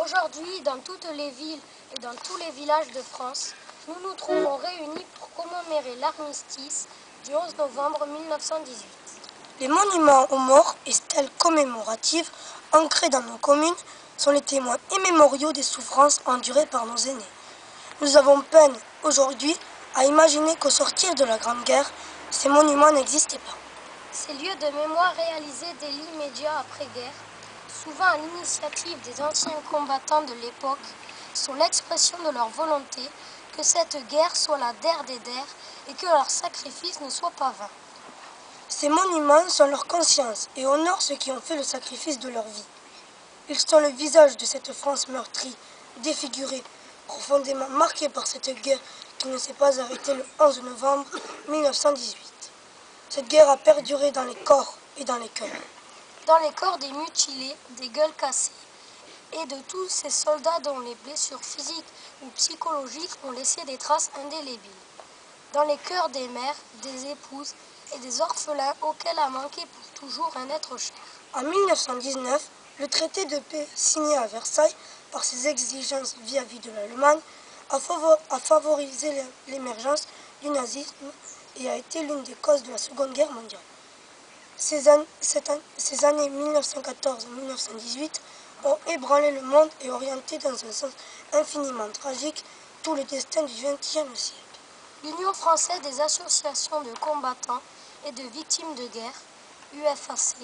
Aujourd'hui, dans toutes les villes et dans tous les villages de France, nous nous trouvons réunis pour commémorer l'armistice du 11 novembre 1918. Les monuments aux morts et stèles commémoratives ancrés dans nos communes sont les témoins immémoriaux des souffrances endurées par nos aînés. Nous avons peine aujourd'hui à imaginer qu'au sortir de la Grande Guerre, ces monuments n'existaient pas. Ces lieux de mémoire réalisés dès l'immédiat après-guerre, souvent à l'initiative des anciens combattants de l'époque, sont l'expression de leur volonté que cette guerre soit la der des der et que leur sacrifice ne soit pas vain. Ces monuments sont leur conscience et honorent ceux qui ont fait le sacrifice de leur vie. Ils sont le visage de cette France meurtrie, défigurée, profondément marquée par cette guerre qui ne s'est pas arrêtée le 11 novembre 1918. Cette guerre a perduré dans les corps et dans les cœurs. Dans les corps des mutilés, des gueules cassées, et de tous ces soldats dont les blessures physiques ou psychologiques ont laissé des traces indélébiles. Dans les cœurs des mères, des épouses et des orphelins auxquels a manqué pour toujours un être cher. En 1919, le traité de paix signé à Versailles par ses exigences vis-à-vis de l'Allemagne a favorisé l'émergence du nazisme et a été l'une des causes de la Seconde Guerre mondiale. Ces années 1914-1918 ont ébranlé le monde et orienté dans un sens infiniment tragique tout le destin du XXe siècle. L'Union française des associations de combattants et de victimes de guerre, UFAC,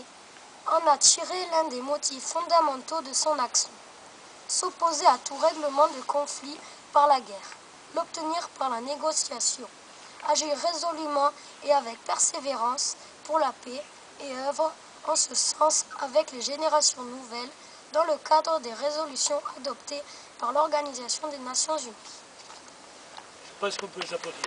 en a tiré l'un des motifs fondamentaux de son action. S'opposer à tout règlement de conflit par la guerre, l'obtenir par la négociation, agir résolument et avec persévérance pour la paix et œuvre en ce sens avec les générations nouvelles dans le cadre des résolutions adoptées par l'Organisation des Nations Unies. Je pense qu'on peut les applaudir.